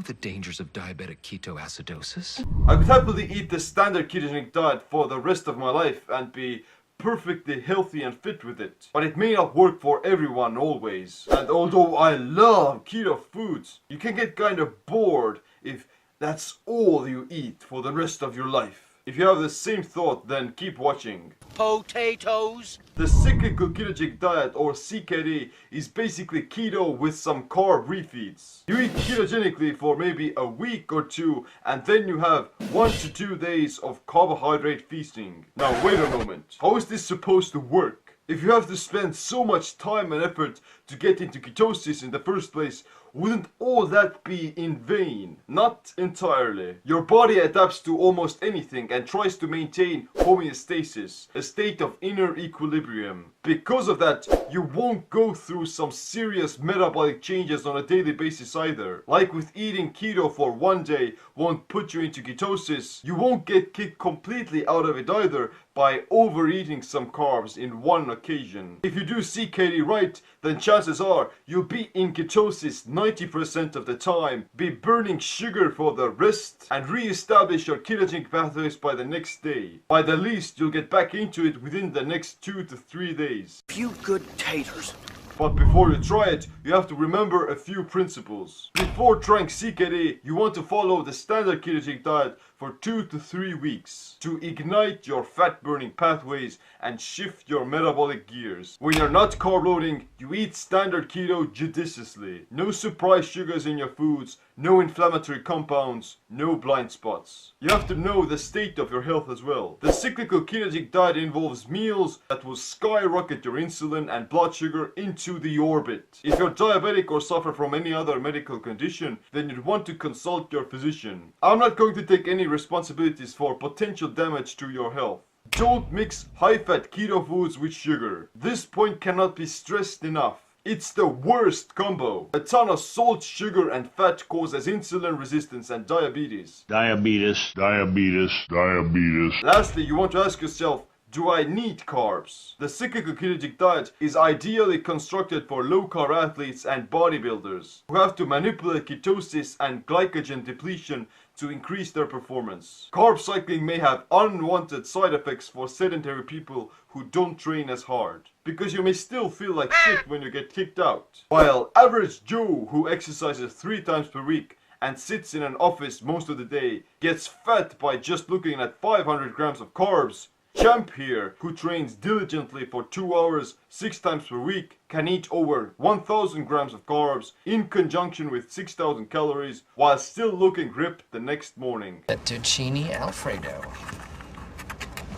the dangers of diabetic ketoacidosis? I could happily eat the standard ketogenic diet for the rest of my life and be perfectly healthy and fit with it. But it may not work for everyone always. And although I love keto foods, you can get kind of bored if that's all you eat for the rest of your life. If you have the same thought, then keep watching. Potatoes. The Cyclical Ketogenic diet, or CKD, is basically keto with some carb refeeds. You eat ketogenically for maybe a week or two, and then you have 1 to 2 days of carbohydrate feasting. Now wait a moment, how is this supposed to work? If you have to spend so much time and effort to get into ketosis in the first place, wouldn't all that be in vain? Not entirely. Your body adapts to almost anything and tries to maintain homeostasis, a state of inner equilibrium. Because of that, you won't go through some serious metabolic changes on a daily basis either. Like with eating keto for 1 day won't put you into ketosis, you won't get kicked completely out of it either by overeating some carbs in one occasion. If you do CKD right, then chances are you'll be in ketosis 90% of the time, be burning sugar for the rest, and re-establish your ketogenic pathways by the next day. By the least, you'll get back into it within the next 2 to 3 days. Few good taters. But before you try it, you have to remember a few principles. Before trying CKD, you want to follow the standard ketogenic diet for 2 to 3 weeks to ignite your fat burning pathways and shift your metabolic gears. When you're not carb loading, you eat standard keto judiciously. No surprise sugars in your foods, no inflammatory compounds, no blind spots. You have to know the state of your health as well. The cyclical ketogenic diet involves meals that will skyrocket your insulin and blood sugar into the orbit. If you're diabetic or suffer from any other medical condition, then you'd want to consult your physician. I'm not going to take any responsibilities for potential damage to your health. Don't mix high-fat keto foods with sugar. This point cannot be stressed enough. It's the worst combo. A ton of salt, sugar, and fat causes insulin resistance and diabetes. Diabetes. Lastly, you want to ask yourself, do I need carbs? The cyclical ketogenic diet is ideally constructed for low-carb athletes and bodybuilders who have to manipulate ketosis and glycogen depletion to increase their performance. Carb cycling may have unwanted side effects for sedentary people who don't train as hard, because you may still feel like shit when you get kicked out. While average Joe who exercises 3 times per week and sits in an office most of the day gets fat by just looking at 500 grams of carbs, Champ here, who trains diligently for 2 hours 6 times per week, can eat over 1000 grams of carbs in conjunction with 6000 calories while still looking ripped the next morning. Fettuccine Alfredo.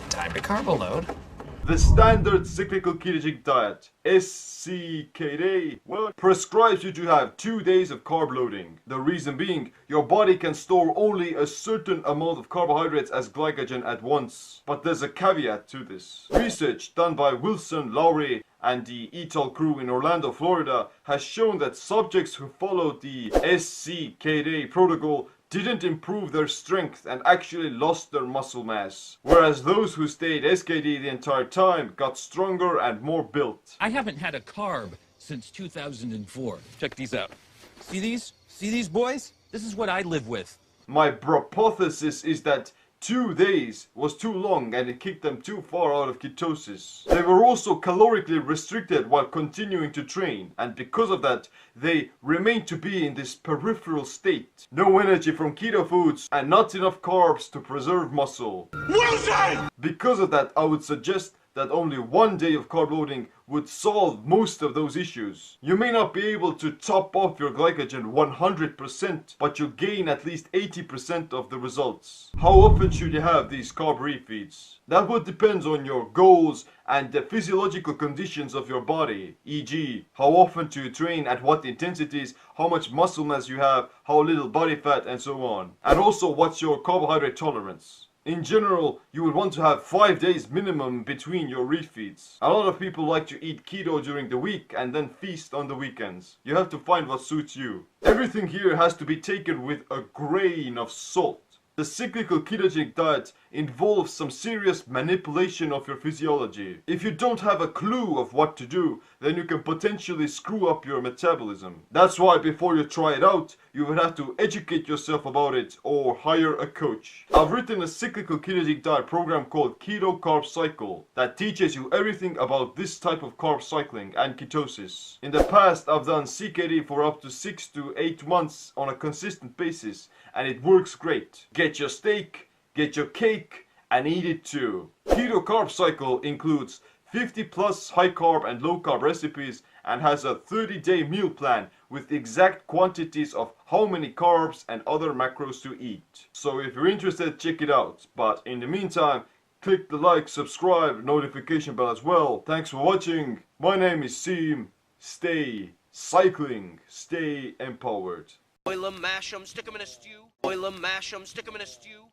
Time to carbo load. The standard cyclical ketogenic diet, CKD, prescribes you to have 2 days of carb loading. The reason being, your body can store only a certain amount of carbohydrates as glycogen at once. But there's a caveat to this. Research done by Wilson, Lowry, and the et al. Crew in Orlando, Florida, has shown that subjects who followed the CKD protocol didn't improve their strength and actually lost their muscle mass. Whereas those who stayed SKD the entire time got stronger and more built. I haven't had a carb since 2004. Check these out. See these? See these boys? This is what I live with. My hypothesis is that 2 days was too long and it kicked them too far out of ketosis. They were also calorically restricted while continuing to train, and because of that, they remained to be in this peripheral state. No energy from keto foods and not enough carbs to preserve muscle. Because of that, I would suggest that only 1 day of carb loading would solve most of those issues. You may not be able to top off your glycogen 100%, but you gain at least 80% of the results. How often should you have these carb refeeds? That would depend on your goals and the physiological conditions of your body, e.g. how often do you train, at what intensities, how much muscle mass you have, how little body fat, and so on. And also what's your carbohydrate tolerance. In general, you would want to have 5 days minimum between your refeeds. A lot of people like to eat keto during the week and then feast on the weekends. You have to find what suits you. Everything here has to be taken with a grain of salt. The cyclical ketogenic diet involves some serious manipulation of your physiology. If you don't have a clue of what to do, then you can potentially screw up your metabolism. That's why before you try it out, you would have to educate yourself about it or hire a coach. I've written a cyclical ketogenic diet program called Keto Carb Cycle that teaches you everything about this type of carb cycling and ketosis. In the past, I've done CKD for up to 6 to 8 months on a consistent basis, and it works great. Get your steak, get your cake, and eat it too. Keto Carb Cycle includes 50 plus high carb and low carb recipes and has a 30-day meal plan with exact quantities of how many carbs and other macros to eat. So if you're interested, check it out. But in the meantime, click the like, subscribe, notification bell as well. Thanks for watching. My name is Seem. Stay cycling, stay empowered. Boil 'em, mash 'em, stick 'em in a stew. Boil 'em, mash 'em, stick 'em in a stew.